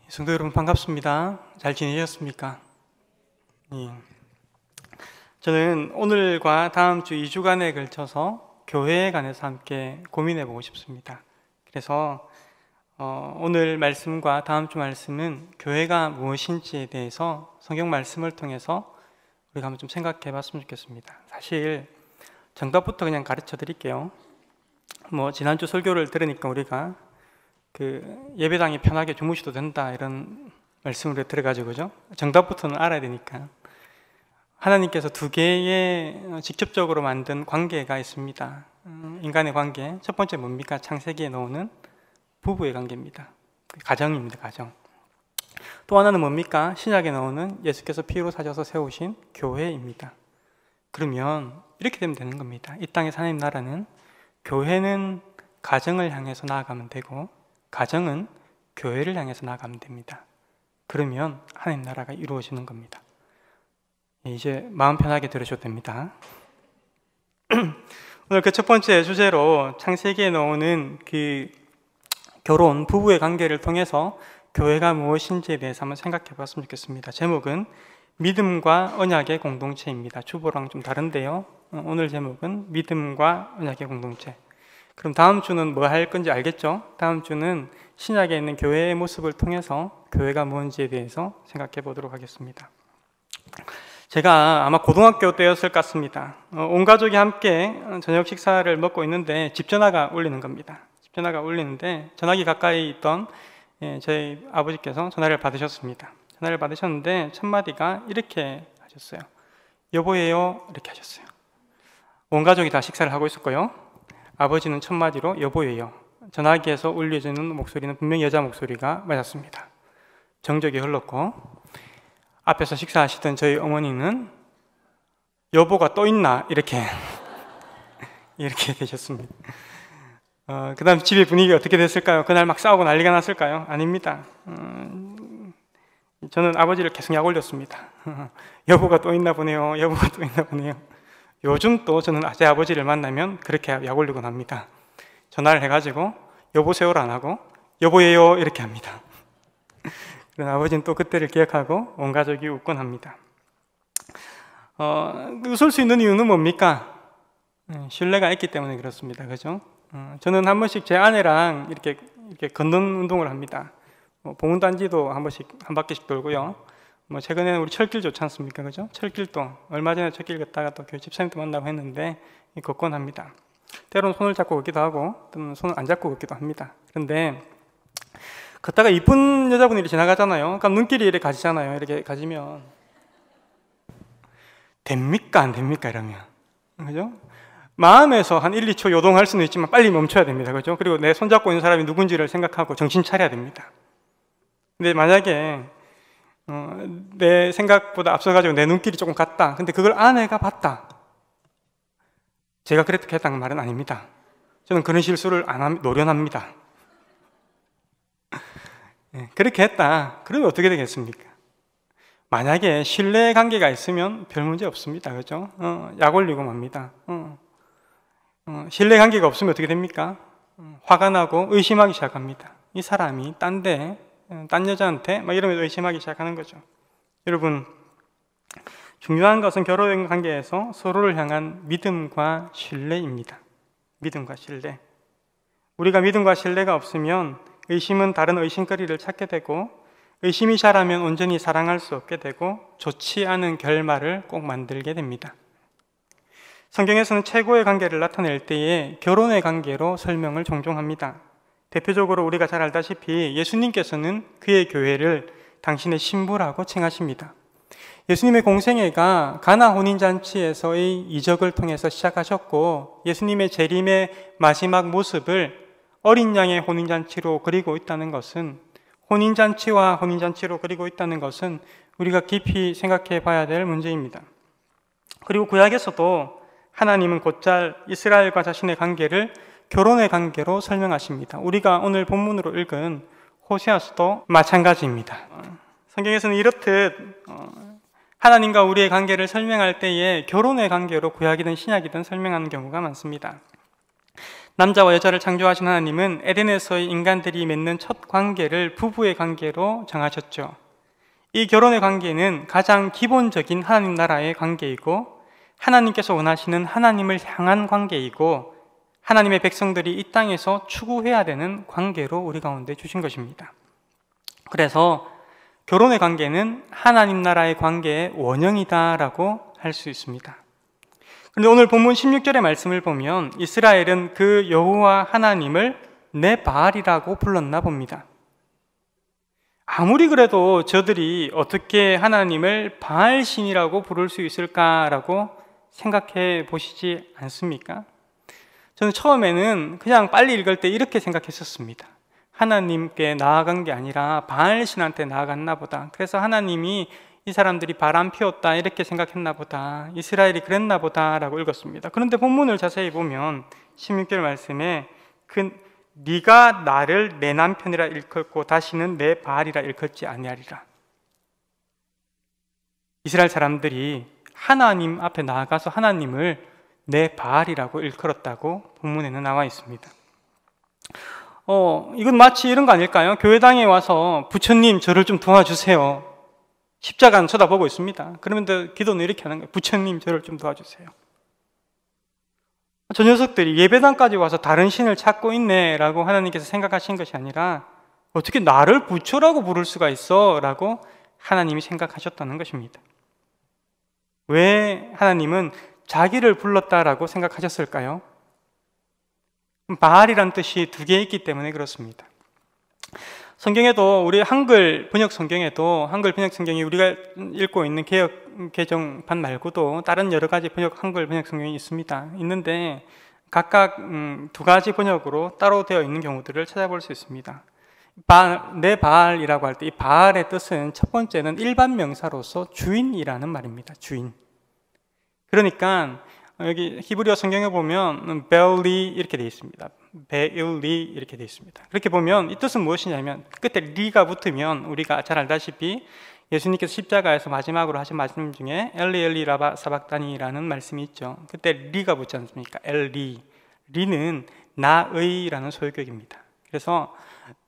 성도 여러분 반갑습니다. 잘 지내셨습니까? 예. 저는 오늘과 다음 주 2주간에 걸쳐서 교회에 관해서 함께 고민해 보고 싶습니다. 그래서 오늘 말씀과 다음 주 말씀은 교회가 무엇인지에 대해서 성경 말씀을 통해서 우리가 한번 좀 생각해 봤으면 좋겠습니다. 사실 정답부터 그냥 가르쳐 드릴게요. 지난주 설교를 들으니까 우리가 예배당이 편하게 주무셔도 된다 이런 말씀으로 들어가지고 그죠? 정답부터는 알아야 되니까. 하나님께서 두 개의 직접적으로 만든 관계가 있습니다. 인간의 관계. 첫 번째 뭡니까? 창세기에 나오는 부부의 관계입니다. 가정입니다. 가정. 또 하나는 뭡니까? 신약에 나오는 예수께서 피로 사셔서 세우신 교회입니다. 그러면 이렇게 되면 되는 겁니다. 이 땅의 하나님 나라는 교회는 가정을 향해서 나아가면 되고 가정은 교회를 향해서 나아가면 됩니다. 그러면 하나님 나라가 이루어지는 겁니다. 이제 마음 편하게 들으셔도 됩니다. 오늘 첫 번째 주제로 창세기에 나오는 결혼, 부부의 관계를 통해서 교회가 무엇인지에 대해서 한번 생각해 봤으면 좋겠습니다. 제목은 믿음과 언약의 공동체입니다. 주보랑 좀 다른데요. 오늘 제목은 믿음과 언약의 공동체. 그럼 다음 주는 뭐 할 건지 알겠죠? 다음 주는 신약에 있는 교회의 모습을 통해서 교회가 뭔지에 대해서 생각해 보도록 하겠습니다. 제가 아마 고등학교 때였을 것 같습니다. 온 가족이 함께 저녁 식사를 먹고 있는데 집 전화가 울리는 겁니다. 집 전화가 울리는데 전화기 가까이 있던 저희 아버지께서 전화를 받으셨습니다. 전화를 받으셨는데 첫 마디가 이렇게 하셨어요. 여보예요? 이렇게 하셨어요. 온 가족이 다 식사를 하고 있었고요. 아버지는 첫 마디로 여보예요. 전화기에서 울려지는 목소리는 분명히 여자 목소리가 맞았습니다. 정적이 흘렀고 앞에서 식사하시던 저희 어머니는 여보가 또 있나? 이렇게 되셨습니다. 그 다음 집의 분위기가 어떻게 됐을까요? 그날 막 싸우고 난리가 났을까요? 아닙니다. 저는 아버지를 계속 약 올렸습니다. 여보가 또 있나 보네요. 여보가 또 있나 보네요. 요즘 또 저는 제 아버지를 만나면 그렇게 약 올리곤 합니다. 전화를 해가지고 여보세요를 안 하고 여보예요 이렇게 합니다. 그런 아버지는 또 그때를 기억하고 온 가족이 웃곤 합니다. 웃을 수 있는 이유는 뭡니까? 신뢰가 있기 때문에 그렇습니다. 그죠? 저는 한 번씩 제 아내랑 이렇게 걷는 운동을 합니다. 봉은단지도 한 번씩 한 바퀴씩 돌고요. 최근에는 우리 철길 좋지 않습니까? 그죠? 철길도 얼마 전에 철길 걷다가 또 교회 집사님도 만나고 했는데 걷곤 합니다. 때로는 손을 잡고 걷기도 하고 또는 손을 안 잡고 걷기도 합니다. 그런데 걷다가 이쁜 여자분이 지나가잖아요. 그럼 눈길이 이렇게 가지잖아요. 이렇게 가지면 됩니까? 안 됩니까? 이러면 그죠? 마음에서 한 1, 2초 요동할 수는 있지만 빨리 멈춰야 됩니다. 그죠? 그리고 내 손잡고 있는 사람이 누군지를 생각하고 정신 차려야 됩니다. 근데 만약에 내 생각보다 앞서가지고 내 눈길이 조금 갔다. 근데 그걸 아내가 봤다. 제가 그렇게 했다는 말은 아닙니다. 저는 그런 실수를 안 합니다. 노련합니다. 그렇게 했다. 그러면 어떻게 되겠습니까? 만약에 신뢰 관계가 있으면 별 문제 없습니다. 그죠? 약 올리고 맙니다. 신뢰 관계가 없으면 어떻게 됩니까? 화가 나고 의심하기 시작합니다. 이 사람이 딴 여자한테 막 이러면서 의심하기 시작하는 거죠. 여러분, 중요한 것은 결혼 관계에서 서로를 향한 믿음과 신뢰입니다. 믿음과 신뢰. 우리가 믿음과 신뢰가 없으면 의심은 다른 의심거리를 찾게 되고 의심이 자라면 온전히 사랑할 수 없게 되고 좋지 않은 결말을 꼭 만들게 됩니다. 성경에서는 최고의 관계를 나타낼 때에 결혼의 관계로 설명을 종종 합니다. 대표적으로 우리가 잘 알다시피 예수님께서는 그의 교회를 당신의 신부라고 칭하십니다. 예수님의 공생애가 가나 혼인잔치에서의 이적을 통해서 시작하셨고 예수님의 재림의 마지막 모습을 어린 양의 혼인잔치로 그리고 있다는 것은 혼인잔치로 그리고 있다는 것은 우리가 깊이 생각해 봐야 될 문제입니다. 그리고 구약에서도 하나님은 곧잘 이스라엘과 자신의 관계를 결혼의 관계로 설명하십니다. 우리가 오늘 본문으로 읽은 호세아서도 마찬가지입니다. 성경에서는 이렇듯 하나님과 우리의 관계를 설명할 때에 결혼의 관계로 구약이든 신약이든 설명하는 경우가 많습니다. 남자와 여자를 창조하신 하나님은 에덴에서의 인간들이 맺는 첫 관계를 부부의 관계로 정하셨죠. 이 결혼의 관계는 가장 기본적인 하나님 나라의 관계이고 하나님께서 원하시는 하나님을 향한 관계이고 하나님의 백성들이 이 땅에서 추구해야 되는 관계로 우리 가운데 주신 것입니다. 그래서 결혼의 관계는 하나님 나라의 관계의 원형이다라고 할 수 있습니다. 그런데 오늘 본문 16절의 말씀을 보면 이스라엘은 그 여호와 하나님을 내 바알이라고 불렀나 봅니다. 아무리 그래도 저들이 어떻게 하나님을 바알신이라고 부를 수 있을까라고 생각해 보시지 않습니까? 저는 처음에는 그냥 빨리 읽을 때 이렇게 생각했었습니다. 하나님께 나아간 게 아니라 바알신한테 나아갔나 보다. 그래서 하나님이 이 사람들이 바람 피웠다 이렇게 생각했나 보다. 이스라엘이 그랬나 보다 라고 읽었습니다. 그런데 본문을 자세히 보면 16절 말씀에 네가 나를 내 남편이라 일컫고 다시는 내 바알이라 일컫지 아니하리라. 이스라엘 사람들이 하나님 앞에 나아가서 하나님을 내 바알이라고 일컬었다고 본문에는 나와 있습니다. 이건 마치 이런 거 아닐까요? 교회당에 와서 부처님 저를 좀 도와주세요. 십자가는 쳐다보고 있습니다. 그러면 기도는 이렇게 하는 거예요. 부처님 저를 좀 도와주세요. 저 녀석들이 예배당까지 와서 다른 신을 찾고 있네 라고 하나님께서 생각하신 것이 아니라 어떻게 나를 부처라고 부를 수가 있어? 라고 하나님이 생각하셨다는 것입니다. 왜 하나님은 자기를 불렀다라고 생각하셨을까요? 바알이란 뜻이 두 개 있기 때문에 그렇습니다. 성경에도 우리 한글 번역 성경에도 한글 번역 성경이 우리가 읽고 있는 개역 개정판 말고도 다른 여러 가지 한글 번역 성경이 있는데 각각 두 가지 번역으로 따로 되어 있는 경우들을 찾아볼 수 있습니다. 내 바알이라고 할 때 이 바알의 뜻은 첫 번째는 일반 명사로서 주인이라는 말입니다. 주인. 그러니까 여기 히브리어 성경에 보면 벨리 이렇게 되어 있습니다. 베일리 이렇게 되어 있습니다. 그렇게 보면 이 뜻은 무엇이냐면 끝에 리가 붙으면 우리가 잘 알다시피 예수님께서 십자가에서 마지막으로 하신 말씀 중에 엘리 엘리 라바 사박다니라는 말씀이 있죠. 그때 리가 붙지 않습니까? 엘리. 리는 나의라는 소유격입니다. 그래서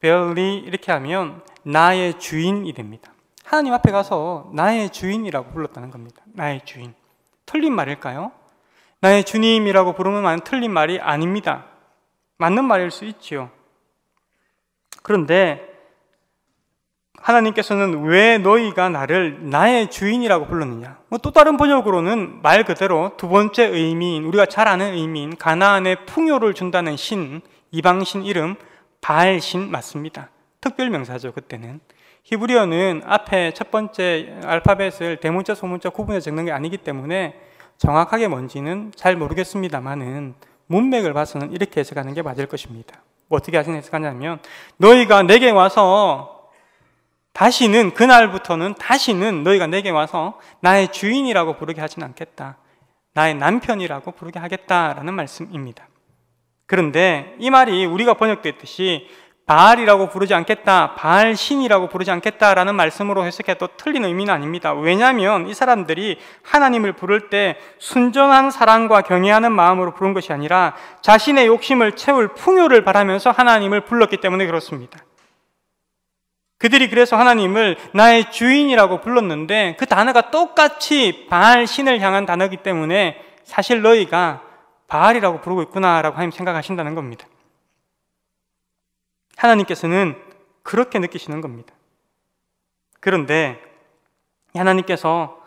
벨리 이렇게 하면 나의 주인이 됩니다. 하나님 앞에 가서 나의 주인이라고 불렀다는 겁니다. 나의 주인. 틀린 말일까요? 나의 주님이라고 부르면 틀린 말이 아닙니다. 맞는 말일 수 있지요. 그런데 하나님께서는 왜 너희가 나를 나의 주인이라고 불렀느냐? 또 다른 번역으로는 말 그대로 두 번째 의미인, 우리가 잘 아는 의미인 가나안에 풍요를 준다는 신, 이방신 이름 바알신 맞습니다. 특별명사죠. 그때는 히브리어는 앞에 첫 번째 알파벳을 대문자 소문자 구분해서 적는 게 아니기 때문에 정확하게 뭔지는 잘 모르겠습니다만은 문맥을 봐서는 이렇게 해석하는 게 맞을 것입니다. 어떻게 해석하냐면 너희가 내게 와서 다시는 그날부터는 다시는 너희가 내게 와서 나의 주인이라고 부르게 하진 않겠다. 나의 남편이라고 부르게 하겠다라는 말씀입니다. 그런데 이 말이 우리가 번역됐듯이 바알이라고 부르지 않겠다, 바알신이라고 부르지 않겠다라는 말씀으로 해석해도 틀린 의미는 아닙니다. 왜냐하면 이 사람들이 하나님을 부를 때 순전한 사랑과 경외하는 마음으로 부른 것이 아니라 자신의 욕심을 채울 풍요를 바라면서 하나님을 불렀기 때문에 그렇습니다. 그들이 그래서 하나님을 나의 주인이라고 불렀는데 그 단어가 똑같이 바알신을 향한 단어이기 때문에 사실 너희가 바알이라고 부르고 있구나라고 하나님 생각하신다는 겁니다. 하나님께서는 그렇게 느끼시는 겁니다. 그런데 하나님께서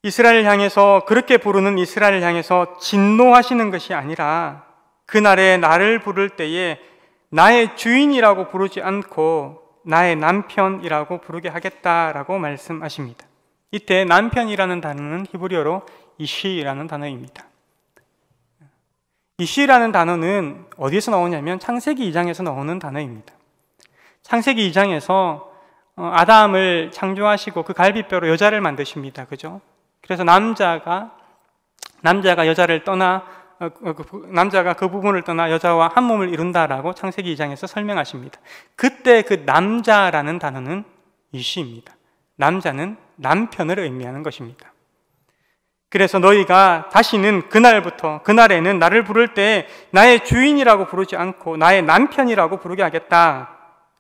이스라엘을 향해서 그렇게 부르는 이스라엘을 향해서 진노하시는 것이 아니라 그날에 나를 부를 때에 나의 주인이라고 부르지 않고 나의 남편이라고 부르게 하겠다라고 말씀하십니다. 이때 남편이라는 단어는 히브리어로 이시라는 단어입니다. 이시라는 단어는 어디에서 나오냐면 창세기 2장에서 나오는 단어입니다. 창세기 2장에서 아담을 창조하시고 그 갈비뼈로 여자를 만드십니다. 그죠? 그래서 남자가 여자를 떠나 남자가 그 부분을 떠나 여자와 한 몸을 이룬다라고 창세기 2장에서 설명하십니다. 그때 그 남자라는 단어는 이시입니다. 남자는 남편을 의미하는 것입니다. 그래서 너희가 다시는 그날에는 나를 부를 때 나의 주인이라고 부르지 않고 나의 남편이라고 부르게 하겠다.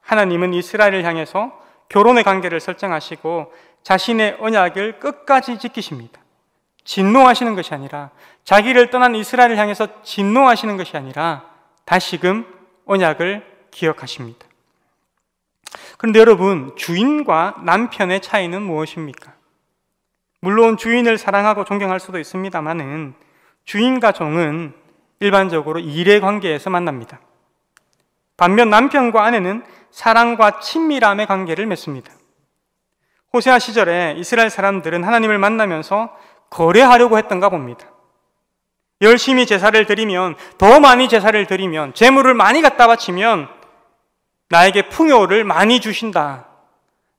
하나님은 이스라엘을 향해서 결혼의 관계를 설정하시고 자신의 언약을 끝까지 지키십니다. 진노하시는 것이 아니라, 자기를 떠난 이스라엘을 향해서 진노하시는 것이 아니라 다시금 언약을 기억하십니다. 그런데 여러분, 주인과 남편의 차이는 무엇입니까? 물론 주인을 사랑하고 존경할 수도 있습니다만은 주인과 종은 일반적으로 일의 관계에서 만납니다. 반면 남편과 아내는 사랑과 친밀함의 관계를 맺습니다. 호세아 시절에 이스라엘 사람들은 하나님을 만나면서 거래하려고 했던가 봅니다. 열심히 제사를 드리면, 더 많이 제사를 드리면, 재물을 많이 갖다 바치면 나에게 풍요를 많이 주신다.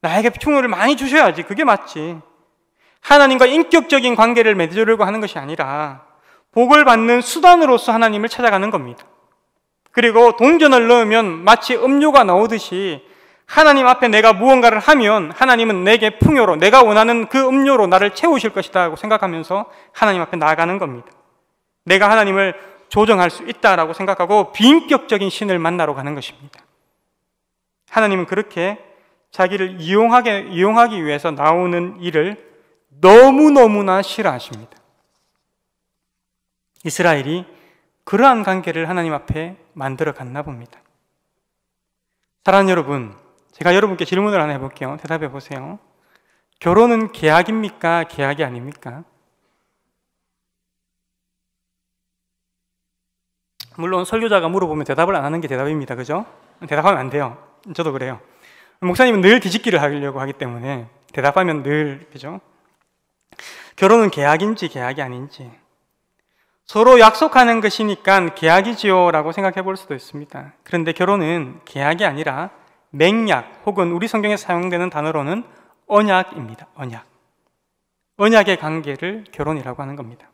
나에게 풍요를 많이 주셔야지. 그게 맞지. 하나님과 인격적인 관계를 맺으려고 하는 것이 아니라 복을 받는 수단으로서 하나님을 찾아가는 겁니다. 그리고 동전을 넣으면 마치 음료가 나오듯이 하나님 앞에 내가 무언가를 하면 하나님은 내게 풍요로, 내가 원하는 그 음료로 나를 채우실 것이다 하고 생각하면서 하나님 앞에 나아가는 겁니다. 내가 하나님을 조정할 수 있다라고 생각하고 비인격적인 신을 만나러 가는 것입니다. 하나님은 그렇게 자기를 이용하기 위해서 나오는 일을 너무너무나 싫어하십니다. 이스라엘이 그러한 관계를 하나님 앞에 만들어 갔나 봅니다. 사랑하는 여러분, 제가 여러분께 질문을 하나 해볼게요. 대답해 보세요. 결혼은 계약입니까? 계약이 아닙니까? 물론 설교자가 물어보면 대답을 안 하는 게 대답입니다. 그죠? 대답하면 안 돼요. 저도 그래요. 목사님은 늘 뒤집기를 하려고 하기 때문에 대답하면 늘, 그죠? 결혼은 계약인지 계약이 아닌지, 서로 약속하는 것이니까 계약이지요 라고 생각해 볼 수도 있습니다. 그런데 결혼은 계약이 아니라 맹약, 혹은 우리 성경에 사용되는 단어로는 언약입니다. 언약의 관계를 결혼이라고 하는 겁니다.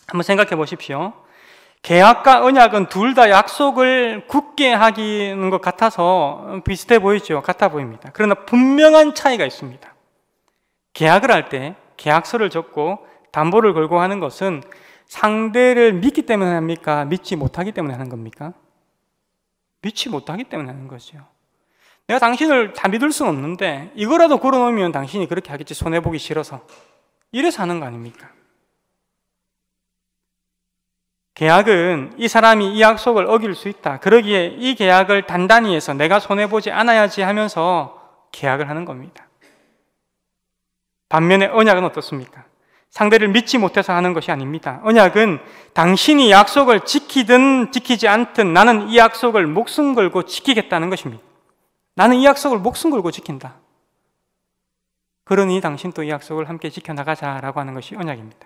한번 생각해 보십시오. 계약과 언약은 둘 다 약속을 굳게 하는 것 같아서 비슷해 보이죠. 같아 보입니다. 그러나 분명한 차이가 있습니다. 계약을 할 때 계약서를 적고 담보를 걸고 하는 것은 상대를 믿기 때문에 합니까? 믿지 못하기 때문에 하는 겁니까? 믿지 못하기 때문에 하는 거죠. 내가 당신을 다 믿을 수는 없는데 이거라도 걸어놓으면 당신이 그렇게 하겠지, 손해보기 싫어서. 이래서 하는 거 아닙니까? 계약은 이 사람이 이 약속을 어길 수 있다, 그러기에 이 계약을 단단히 해서 내가 손해보지 않아야지 하면서 계약을 하는 겁니다. 반면에 언약은 어떻습니까? 상대를 믿지 못해서 하는 것이 아닙니다. 언약은 당신이 약속을 지키든 지키지 않든 나는 이 약속을 목숨 걸고 지키겠다는 것입니다. 나는 이 약속을 목숨 걸고 지킨다. 그러니 당신도 이 약속을 함께 지켜나가자라고 하는 것이 언약입니다.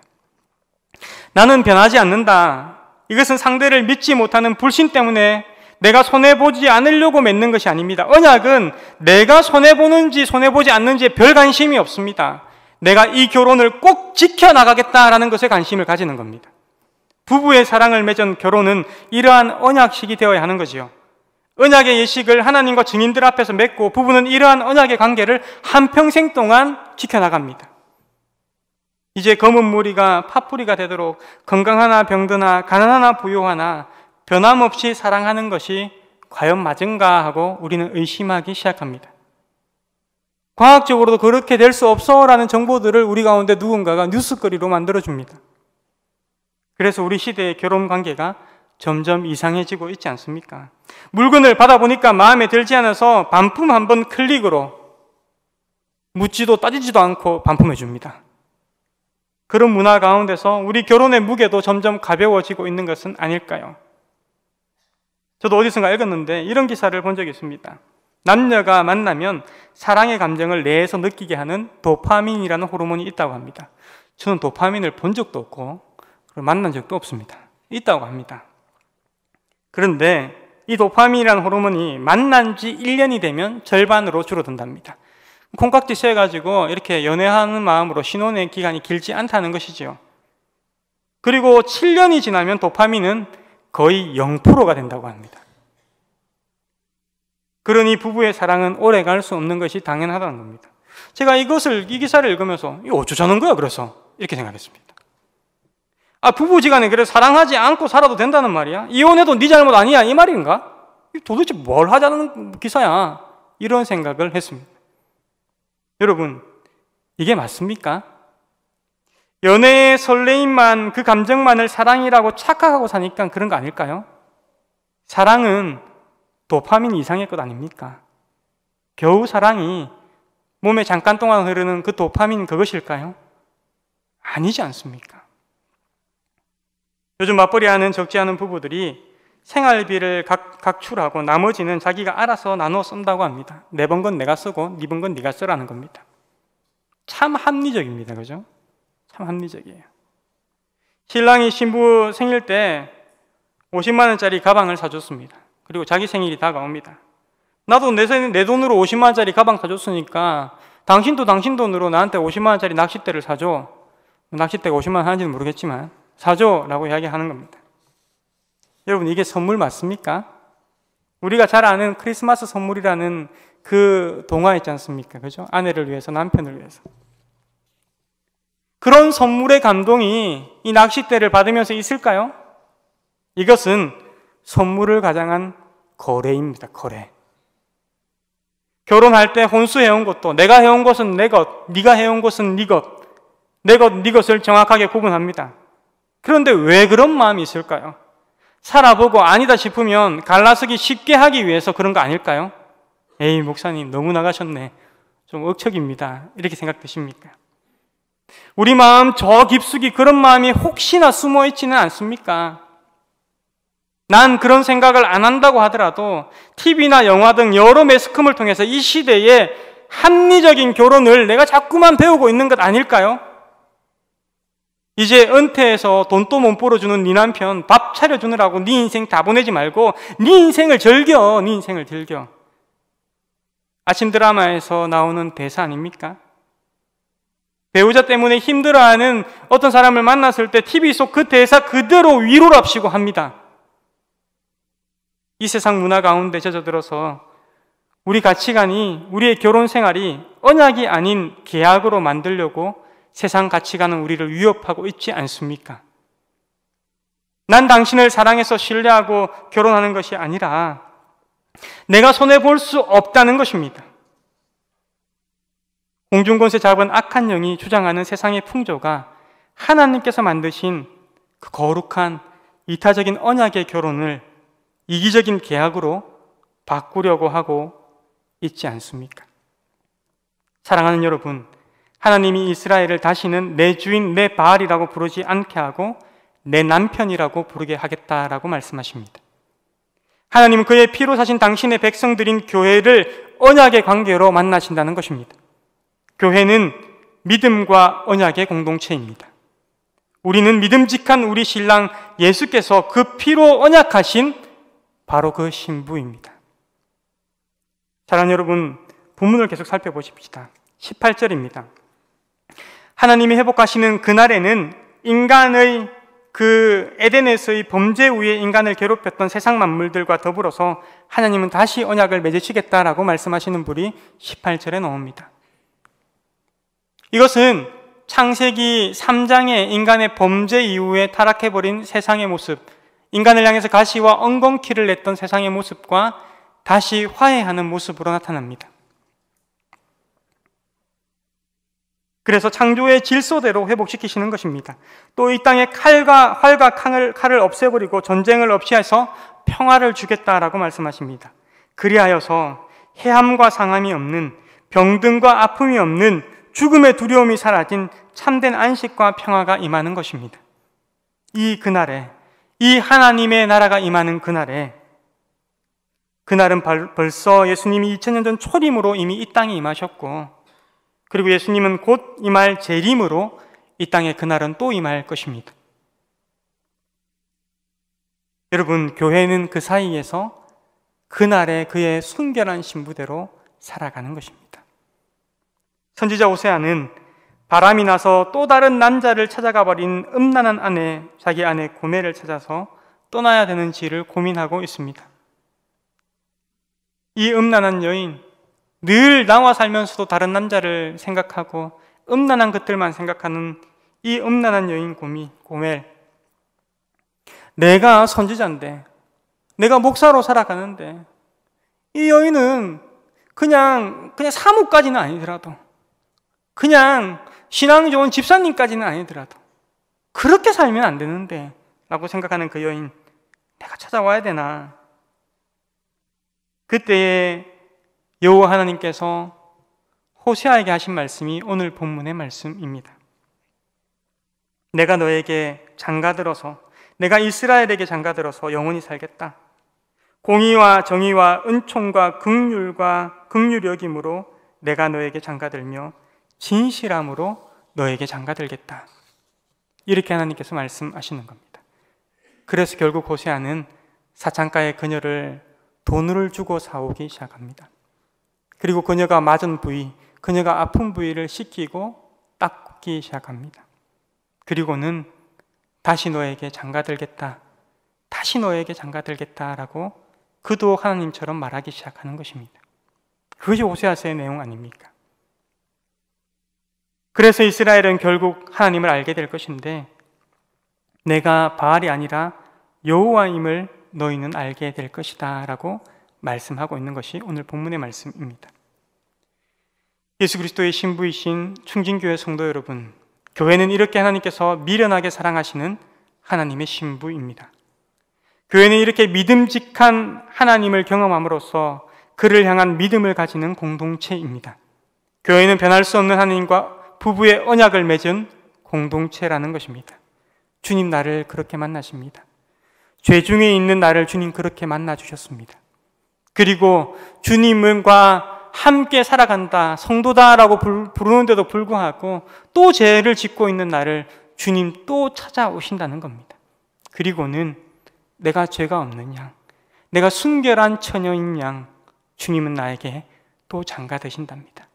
나는 변하지 않는다. 이것은 상대를 믿지 못하는 불신 때문에 내가 손해보지 않으려고 맺는 것이 아닙니다. 언약은 내가 손해보는지 손해보지 않는지에 별 관심이 없습니다. 내가 이 결혼을 꼭 지켜나가겠다라는 것에 관심을 가지는 겁니다. 부부의 사랑을 맺은 결혼은 이러한 언약식이 되어야 하는 거지요. 언약의 예식을 하나님과 증인들 앞에서 맺고 부부는 이러한 언약의 관계를 한평생 동안 지켜나갑니다. 이제 검은 무리가 팥뿌리가 되도록 건강하나 병드나 가난하나 부유하나 변함없이 사랑하는 것이 과연 맞은가 하고 우리는 의심하기 시작합니다. 과학적으로도 그렇게 될 수 없어 라는 정보들을 우리 가운데 누군가가 뉴스거리로 만들어줍니다. 그래서 우리 시대의 결혼 관계가 점점 이상해지고 있지 않습니까? 물건을 받아보니까 마음에 들지 않아서 반품 한번 클릭으로 묻지도 따지지도 않고 반품해 줍니다. 그런 문화 가운데서 우리 결혼의 무게도 점점 가벼워지고 있는 것은 아닐까요? 저도 어디선가 읽었는데 이런 기사를 본 적이 있습니다. 남녀가 만나면 사랑의 감정을 뇌에서 느끼게 하는 도파민이라는 호르몬이 있다고 합니다. 저는 도파민을 본 적도 없고 만난 적도 없습니다. 있다고 합니다. 그런데 이 도파민이라는 호르몬이 만난 지 1년이 되면 절반으로 줄어든답니다. 콩깍지 씌워가지고 이렇게 연애하는 마음으로 신혼의 기간이 길지 않다는 것이지요. 그리고 7년이 지나면 도파민은 거의 0%가 된다고 합니다. 그러니 부부의 사랑은 오래 갈 수 없는 것이 당연하다는 겁니다. 제가 이 기사를 읽으면서 이거 어쩌자는 거야? 그래서 이렇게 생각했습니다. 부부지간에 그래 사랑하지 않고 살아도 된다는 말이야? 이혼해도 네 잘못 아니야 이 말인가? 도대체 뭘 하자는 기사야? 이런 생각을 했습니다. 여러분, 이게 맞습니까? 연애의 설레임만, 그 감정만을 사랑이라고 착각하고 사니까 그런 거 아닐까요? 사랑은 도파민 이상의 것 아닙니까? 겨우 사랑이 몸에 잠깐 동안 흐르는 그 도파민 그것일까요? 아니지 않습니까? 요즘 맞벌이하는 적지 않은 부부들이 생활비를 각출하고 나머지는 자기가 알아서 나눠 쓴다고 합니다. 내 번 건 내가 쓰고 네 번 건 네가 쓰라는 겁니다. 참 합리적입니다. 그죠? 참 합리적이에요. 신랑이 신부 생일 때 50만 원짜리 가방을 사줬습니다. 그리고 자기 생일이 다가옵니다. 나도 내 돈으로 50만 원짜리 가방 사줬으니까 당신도 당신 돈으로 나한테 50만 원짜리 낚싯대를 사줘. 낚싯대가 50만 원 하는지는 모르겠지만 사줘 라고 이야기하는 겁니다. 여러분, 이게 선물 맞습니까? 우리가 잘 아는 크리스마스 선물이라는 그 동화 있지 않습니까? 그죠? 아내를 위해서, 남편을 위해서. 그런 선물의 감동이 이 낚싯대를 받으면서 있을까요? 이것은 선물을 가장한 거래입니다. 거래. 결혼할 때 혼수해온 것도 내가 해온 것은 내 것, 네가 해온 것은 네 것, 내 것, 네 것을 정확하게 구분합니다. 그런데 왜 그런 마음이 있을까요? 살아보고 아니다 싶으면 갈라서기 쉽게 하기 위해서 그런 거 아닐까요? 에이, 목사님 너무 나가셨네. 좀 억척입니다. 이렇게 생각되십니까? 우리 마음 저 깊숙이 그런 마음이 혹시나 숨어 있지는 않습니까? 난 그런 생각을 안 한다고 하더라도 TV나 영화 등 여러 매스컴을 통해서 이 시대에 합리적인 결혼을 내가 자꾸만 배우고 있는 것 아닐까요? 이제 은퇴해서 돈도 못 벌어주는 네 남편 밥 차려주느라고 네 인생 다 보내지 말고 네 인생을 즐겨. 네 인생을 즐겨. 아침 드라마에서 나오는 대사 아닙니까? 배우자 때문에 힘들어하는 어떤 사람을 만났을 때 TV 속 그 대사 그대로 위로랍시고 합니다. 이 세상 문화 가운데 젖어들어서 우리 가치관이, 우리의 결혼 생활이 언약이 아닌 계약으로 만들려고 세상 가치관은 우리를 위협하고 있지 않습니까? 난 당신을 사랑해서 신뢰하고 결혼하는 것이 아니라 내가 손해볼 수 없다는 것입니다. 공중권세 잡은 악한 영이 주장하는 세상의 풍조가 하나님께서 만드신 그 거룩한 이타적인 언약의 결혼을 이기적인 계약으로 바꾸려고 하고 있지 않습니까? 사랑하는 여러분, 하나님이 이스라엘을 다시는 내 주인, 내 바알이라고 부르지 않게 하고 내 남편이라고 부르게 하겠다라고 말씀하십니다. 하나님은 그의 피로 사신 당신의 백성들인 교회를 언약의 관계로 만나신다는 것입니다. 교회는 믿음과 언약의 공동체입니다. 우리는 믿음직한 우리 신랑 예수께서 그 피로 언약하신 바로 그 신부입니다. 사랑하는 여러분, 본문을 계속 살펴보십시다. 18절입니다. 하나님이 회복하시는 그날에는 인간의 그 에덴에서의 범죄 후에 인간을 괴롭혔던 세상 만물들과 더불어서 하나님은 다시 언약을 맺으시겠다라고 말씀하시는 분이 18절에 나옵니다. 이것은 창세기 3장의 인간의 범죄 이후에 타락해버린 세상의 모습, 인간을 향해서 가시와 엉겅퀴를 냈던 세상의 모습과 다시 화해하는 모습으로 나타납니다. 그래서 창조의 질서대로 회복시키시는 것입니다. 또 이 땅에 활과 칼을 없애버리고 전쟁을 없이 해서 평화를 주겠다라고 말씀하십니다. 그리하여서 해함과 상함이 없는, 병든과 아픔이 없는, 죽음의 두려움이 사라진 참된 안식과 평화가 임하는 것입니다. 이 그날에, 이 하나님의 나라가 임하는 그날에, 그날은 벌써 예수님이 2000년 전 초림으로 이미 이 땅에 임하셨고, 그리고 예수님은 곧 임할 재림으로 이 땅에 그날은 또 임할 것입니다. 여러분, 교회는 그 사이에서 그날에 그의 순결한 신부대로 살아가는 것입니다. 선지자 호세아는 바람이 나서 또 다른 남자를 찾아가 버린 음란한 아내, 자기 아내 고멜을 찾아서 떠나야 되는지를 고민하고 있습니다. 이 음란한 여인, 늘 나와 살면서도 다른 남자를 생각하고 음란한 것들만 생각하는 이 음란한 여인 고멜, 내가 선지자인데, 내가 목사로 살아가는데, 이 여인은 그냥 사무까지는 아니더라도, 그냥 신앙 좋은 집사님까지는 아니더라도 그렇게 살면 안 되는데 라고 생각하는 그 여인, 내가 찾아와야 되나? 그때에 여호와 하나님께서 호세아에게 하신 말씀이 오늘 본문의 말씀입니다. 내가 너에게 장가들어서, 내가 이스라엘에게 장가들어서 영원히 살겠다. 공의와 정의와 은총과 긍휼 여김으로 내가 너에게 장가들며 진실함으로 너에게 장가들겠다. 이렇게 하나님께서 말씀하시는 겁니다. 그래서 결국 호세아는 사창가의 그녀를 돈을 주고 사오기 시작합니다. 그리고 그녀가 맞은 부위, 그녀가 아픈 부위를 씻기고 닦기 시작합니다. 그리고는 다시 너에게 장가들겠다, 다시 너에게 장가들겠다라고 그도 하나님처럼 말하기 시작하는 것입니다. 그것이 호세아서의 내용 아닙니까? 그래서 이스라엘은 결국 하나님을 알게 될 것인데, 내가 바알이 아니라 여호와임을 너희는 알게 될 것이다 라고 말씀하고 있는 것이 오늘 본문의 말씀입니다. 예수 그리스도의 신부이신 충진교회 성도 여러분, 교회는 이렇게 하나님께서 미련하게 사랑하시는 하나님의 신부입니다. 교회는 이렇게 믿음직한 하나님을 경험함으로써 그를 향한 믿음을 가지는 공동체입니다. 교회는 변할 수 없는 하나님과 부부의 언약을 맺은 공동체라는 것입니다. 주님 나를 그렇게 만나십니다. 죄 중에 있는 나를 주님 그렇게 만나주셨습니다. 그리고 주님과 함께 살아간다, 성도다라고 부르는데도 불구하고 또 죄를 짓고 있는 나를 주님 또 찾아오신다는 겁니다. 그리고는 내가 죄가 없는 양, 내가 순결한 처녀인 양, 주님은 나에게 또 장가드신답니다.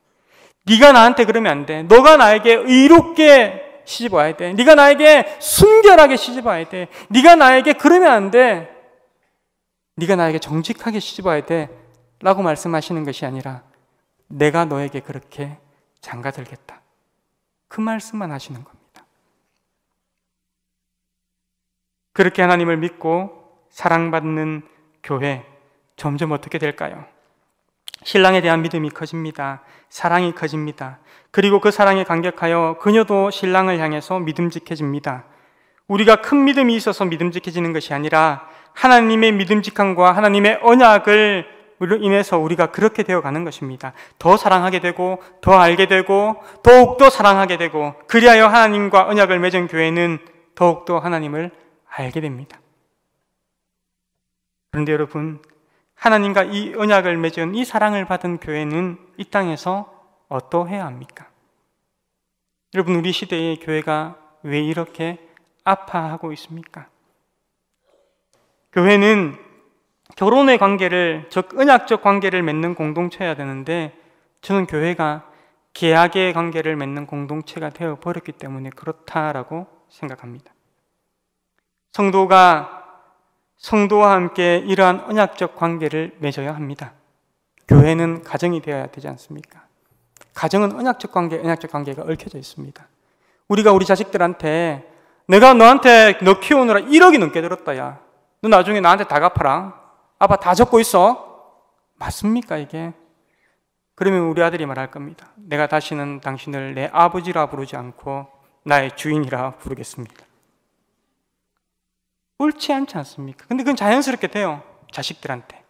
네가 나한테 그러면 안 돼. 너가 나에게 의롭게 시집와야 돼. 네가 나에게 순결하게 시집와야 돼. 네가 나에게 그러면 안 돼. 네가 나에게 정직하게 시집와야 돼 라고 말씀하시는 것이 아니라 내가 너에게 그렇게 장가들겠다, 그 말씀만 하시는 겁니다. 그렇게 하나님을 믿고 사랑받는 교회, 점점 어떻게 될까요? 신랑에 대한 믿음이 커집니다. 사랑이 커집니다. 그리고 그 사랑에 감격하여 그녀도 신랑을 향해서 믿음직해집니다. 우리가 큰 믿음이 있어서 믿음직해지는 것이 아니라 하나님의 믿음직함과 하나님의 언약을 인해서 우리가 그렇게 되어가는 것입니다. 더 사랑하게 되고 더 알게 되고 더욱더 사랑하게 되고, 그리하여 하나님과 언약을 맺은 교회는 더욱더 하나님을 알게 됩니다. 그런데 여러분, 하나님과 이 언약을 맺은 이 사랑을 받은 교회는 이 땅에서 어떠해야 합니까? 여러분, 우리 시대의 교회가 왜 이렇게 아파하고 있습니까? 교회는 결혼의 관계를, 즉 언약적 관계를 맺는 공동체여야 되는데, 저는 교회가 계약의 관계를 맺는 공동체가 되어버렸기 때문에 그렇다라고 생각합니다. 성도와 함께 이러한 언약적 관계를 맺어야 합니다. 교회는 가정이 되어야 되지 않습니까? 가정은 언약적 관계가 얽혀져 있습니다. 우리가 우리 자식들한테 내가 너한테 너 키우느라 1억이 넘게 들었다, 야. 너 나중에 나한테 다 갚아라. 아빠 다 적고 있어. 맞습니까, 이게? 그러면 우리 아들이 말할 겁니다. 내가 다시는 당신을 내 아버지라 부르지 않고 나의 주인이라 부르겠습니다. 옳지 않지 않습니까? 근데 그건 자연스럽게 돼요, 자식들한테.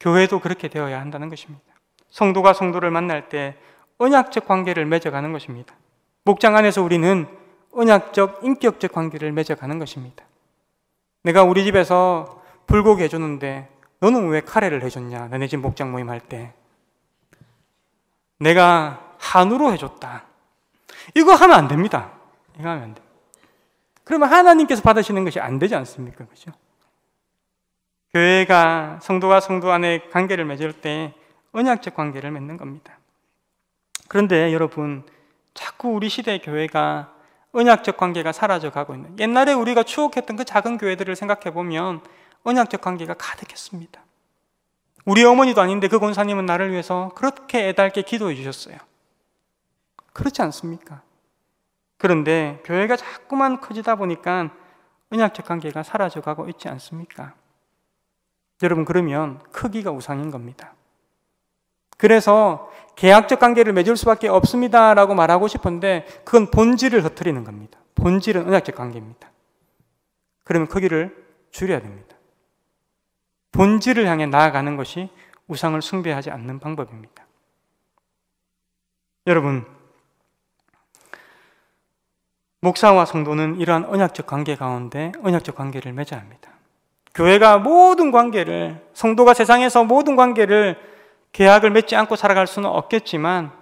교회도 그렇게 되어야 한다는 것입니다. 성도가 성도를 만날 때 언약적 관계를 맺어가는 것입니다. 목장 안에서 우리는 언약적, 인격적 관계를 맺어가는 것입니다. 내가 우리 집에서 불고기 해줬는데 너는 왜 카레를 해줬냐? 너네 집 목장 모임 할 때. 내가 한우로 해줬다. 이거 하면 안 됩니다. 이거 하면 안 됩니다. 그러면 하나님께서 받으시는 것이 안 되지 않습니까? 그렇죠? 교회가 성도와 성도 안에 관계를 맺을 때 언약적 관계를 맺는 겁니다. 그런데 여러분, 자꾸 우리 시대의 교회가 언약적 관계가 사라져가고 있는, 옛날에 우리가 추억했던 그 작은 교회들을 생각해 보면 언약적 관계가 가득했습니다. 우리 어머니도 아닌데 그 권사님은 나를 위해서 그렇게 애달게 기도해 주셨어요. 그렇지 않습니까? 그런데 교회가 자꾸만 커지다 보니까 언약적 관계가 사라져가고 있지 않습니까? 여러분, 그러면 크기가 우상인 겁니다. 그래서 계약적 관계를 맺을 수밖에 없습니다 라고 말하고 싶은데 그건 본질을 흐트리는 겁니다. 본질은 언약적 관계입니다. 그러면 크기를 줄여야 됩니다. 본질을 향해 나아가는 것이 우상을 숭배하지 않는 방법입니다. 여러분, 목사와 성도는 이러한 언약적 관계 가운데 언약적 관계를 맺어야 합니다. 교회가 모든 관계를, 성도가 세상에서 모든 관계를 계약을 맺지 않고 살아갈 수는 없겠지만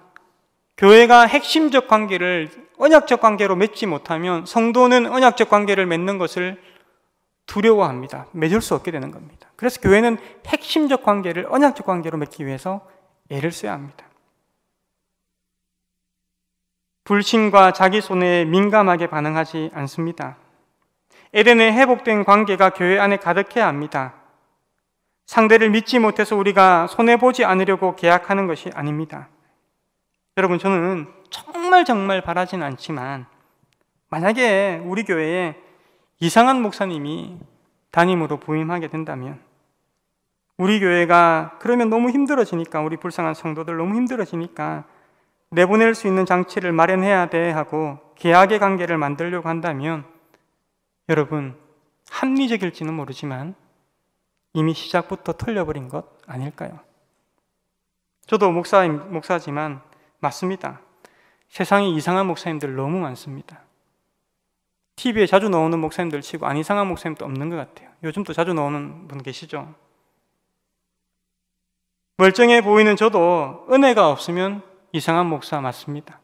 교회가 핵심적 관계를 언약적 관계로 맺지 못하면 성도는 언약적 관계를 맺는 것을 두려워합니다. 맺을 수 없게 되는 겁니다. 그래서 교회는 핵심적 관계를 언약적 관계로 맺기 위해서 애를 써야 합니다. 불신과 자기 손해에 민감하게 반응하지 않습니다. 에덴의 회복된 관계가 교회 안에 가득해야 합니다. 상대를 믿지 못해서 우리가 손해보지 않으려고 계약하는 것이 아닙니다. 여러분, 저는 정말 바라지는 않지만 만약에 우리 교회에 이상한 목사님이 담임으로 부임하게 된다면 우리 교회가 그러면 너무 힘들어지니까, 우리 불쌍한 성도들 너무 힘들어지니까 내보낼 수 있는 장치를 마련해야 돼 하고 계약의 관계를 만들려고 한다면 여러분, 합리적일지는 모르지만 이미 시작부터 틀려버린 것 아닐까요? 저도 목사지만 맞습니다. 세상에 이상한 목사님들 너무 많습니다. TV에 자주 나오는 목사님들 치고 안 이상한 목사님도 없는 것 같아요. 요즘도 자주 나오는 분 계시죠? 멀쩡해 보이는 저도 은혜가 없으면 이상한 목사 맞습니다.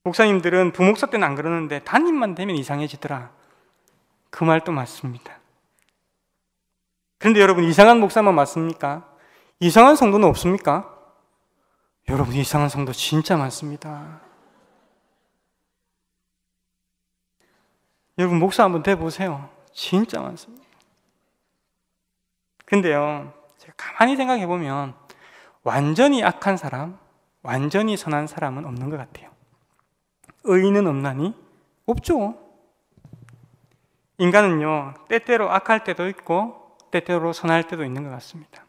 목사님들은 부목사 때는 안 그러는데 담임만 되면 이상해지더라. 그 말도 맞습니다. 그런데 여러분, 이상한 목사만 맞습니까? 이상한 성도는 없습니까? 여러분, 이상한 성도 진짜 많습니다. 여러분, 목사 한번 돼보세요. 진짜 많습니다. 근데요, 제가 가만히 생각해 보면 완전히 악한 사람, 완전히 선한 사람은 없는 것 같아요. 의인은 없나니? 없죠. 인간은요, 때때로 악할 때도 있고 때때로 선할 때도 있는 것 같습니다.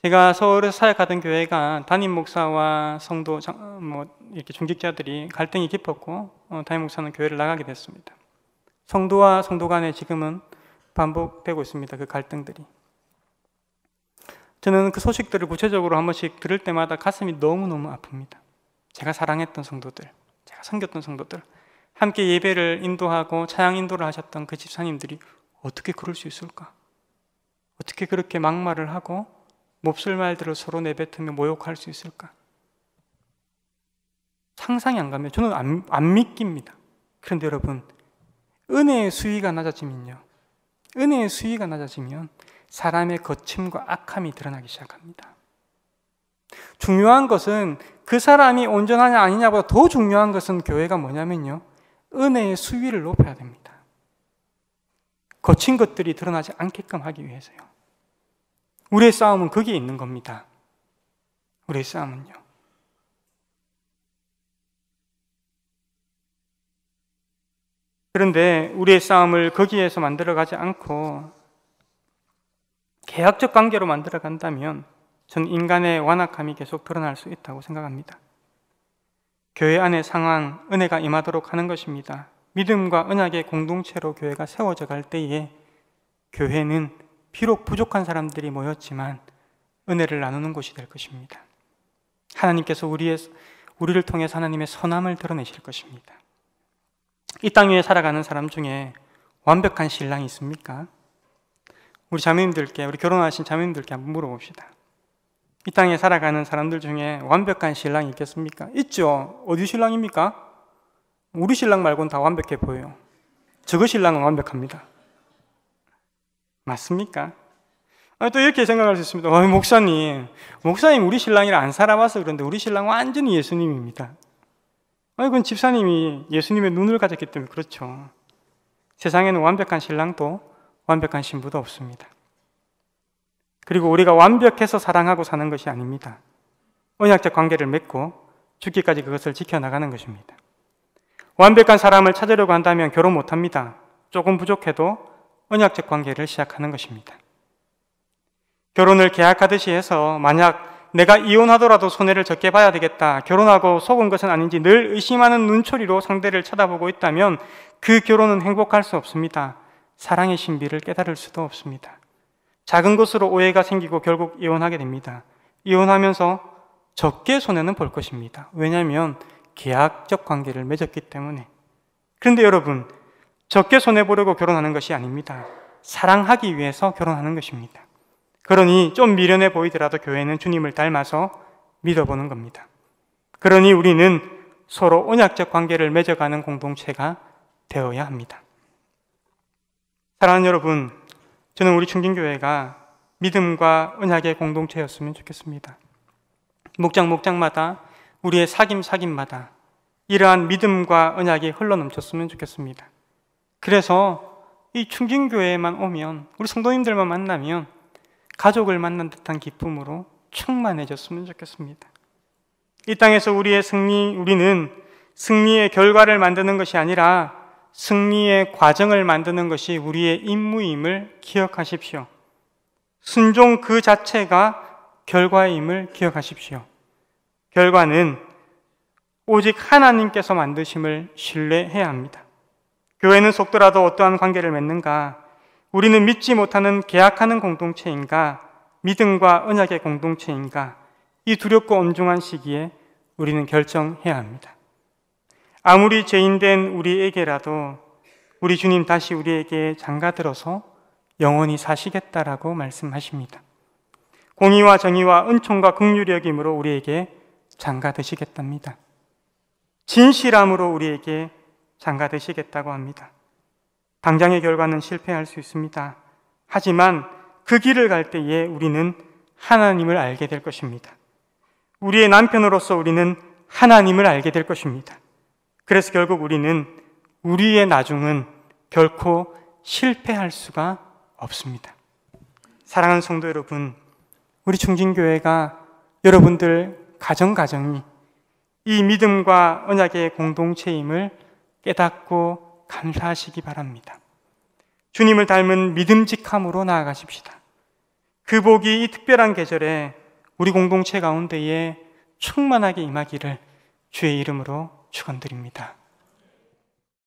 제가 서울에서 사역하던 교회가 담임 목사와 성도, 이렇게 중직자들이 갈등이 깊었고 담임 목사는 교회를 나가게 됐습니다. 성도와 성도 간에 지금은 반복되고 있습니다. 그 갈등들이. 저는 그 소식들을 구체적으로 한 번씩 들을 때마다 가슴이 너무너무 아픕니다. 제가 사랑했던 성도들, 제가 섬겼던 성도들, 함께 예배를 인도하고 찬양 인도를 하셨던 그 집사님들이 어떻게 그럴 수 있을까? 어떻게 그렇게 막말을 하고 몹쓸 말들을 서로 내뱉으며 모욕할 수 있을까? 상상이 안 가면 저는 안 믿깁니다. 그런데 여러분, 은혜의 수위가 낮아지면요, 은혜의 수위가 낮아지면 사람의 거침과 악함이 드러나기 시작합니다. 중요한 것은 그 사람이 온전하냐 아니냐보다 더 중요한 것은 교회가 뭐냐면요, 은혜의 수위를 높여야 됩니다. 거친 것들이 드러나지 않게끔 하기 위해서요. 우리의 싸움은 거기에 있는 겁니다. 우리의 싸움은요. 그런데 우리의 싸움을 거기에서 만들어가지 않고 계약적 관계로 만들어간다면 전 인간의 완악함이 계속 드러날 수 있다고 생각합니다. 교회 안의 상황, 은혜가 임하도록 하는 것입니다. 믿음과 언약의 공동체로 교회가 세워져 갈 때에 교회는 비록 부족한 사람들이 모였지만 은혜를 나누는 곳이 될 것입니다. 하나님께서 우리를 통해서 하나님의 선함을 드러내실 것입니다. 이 땅 위에 살아가는 사람 중에 완벽한 신랑이 있습니까? 우리 자매님들께, 우리 결혼하신 자매님들께 한번 물어봅시다. 이 땅에 살아가는 사람들 중에 완벽한 신랑이 있겠습니까? 있죠. 어디 신랑입니까? 우리 신랑 말고는 다 완벽해 보여요. 저거 신랑은 완벽합니다. 맞습니까? 또 이렇게 생각할 수 있습니다. 목사님 우리 신랑이랑 안 살아봐서 그런데 우리 신랑 완전히 예수님입니다. 그건 집사님이 예수님의 눈을 가졌기 때문에 그렇죠. 세상에는 완벽한 신랑도 완벽한 신부도 없습니다. 그리고 우리가 완벽해서 사랑하고 사는 것이 아닙니다. 언약적 관계를 맺고 죽기까지 그것을 지켜나가는 것입니다. 완벽한 사람을 찾으려고 한다면 결혼 못합니다. 조금 부족해도 언약적 관계를 시작하는 것입니다. 결혼을 계약하듯이 해서 만약 내가 이혼하더라도 손해를 적게 봐야 되겠다, 결혼하고 속은 것은 아닌지 늘 의심하는 눈초리로 상대를 쳐다보고 있다면 그 결혼은 행복할 수 없습니다. 사랑의 신비를 깨달을 수도 없습니다. 작은 것으로 오해가 생기고 결국 이혼하게 됩니다. 이혼하면서 적게 손해는 볼 것입니다. 왜냐하면 계약적 관계를 맺었기 때문에. 그런데 여러분, 적게 손해보려고 결혼하는 것이 아닙니다. 사랑하기 위해서 결혼하는 것입니다. 그러니 좀 미련해 보이더라도 교회는 주님을 닮아서 믿어보는 겁니다. 그러니 우리는 서로 언약적 관계를 맺어가는 공동체가 되어야 합니다. 사랑하는 여러분, 저는 우리 충진교회가 믿음과 언약의 공동체였으면 좋겠습니다. 목장마다 우리의 사김마다 이러한 믿음과 언약이 흘러넘쳤으면 좋겠습니다. 그래서 이 충진교회에만 오면, 우리 성도님들만 만나면 가족을 만난 듯한 기쁨으로 충만해졌으면 좋겠습니다. 이 땅에서 우리는 승리의 결과를 만드는 것이 아니라 승리의 과정을 만드는 것이 우리의 임무임을 기억하십시오. 순종 그 자체가 결과임을 기억하십시오. 결과는 오직 하나님께서 만드심을 신뢰해야 합니다. 교회는 속더라도 어떠한 관계를 맺는가? 우리는 믿지 못하는 계약하는 공동체인가? 믿음과 언약의 공동체인가? 이 두렵고 엄중한 시기에 우리는 결정해야 합니다. 아무리 죄인된 우리에게라도 우리 주님 다시 우리에게 장가들어서 영원히 사시겠다라고 말씀하십니다. 공의와 정의와 은총과 긍휼의 여김으로 우리에게 장가드시겠답니다. 진실함으로 우리에게 장가드시겠다고 합니다. 당장의 결과는 실패할 수 있습니다. 하지만 그 길을 갈 때에 우리는 하나님을 알게 될 것입니다. 우리의 남편으로서 우리는 하나님을 알게 될 것입니다. 그래서 결국 우리의 나중은 결코 실패할 수가 없습니다. 사랑하는 성도 여러분, 우리 충진교회가 여러분들 가정이 이 믿음과 언약의 공동체임을 깨닫고 감사하시기 바랍니다. 주님을 닮은 믿음직함으로 나아가십시다. 그 복이 이 특별한 계절에 우리 공동체 가운데에 충만하게 임하기를 주의 이름으로 축원드립니다.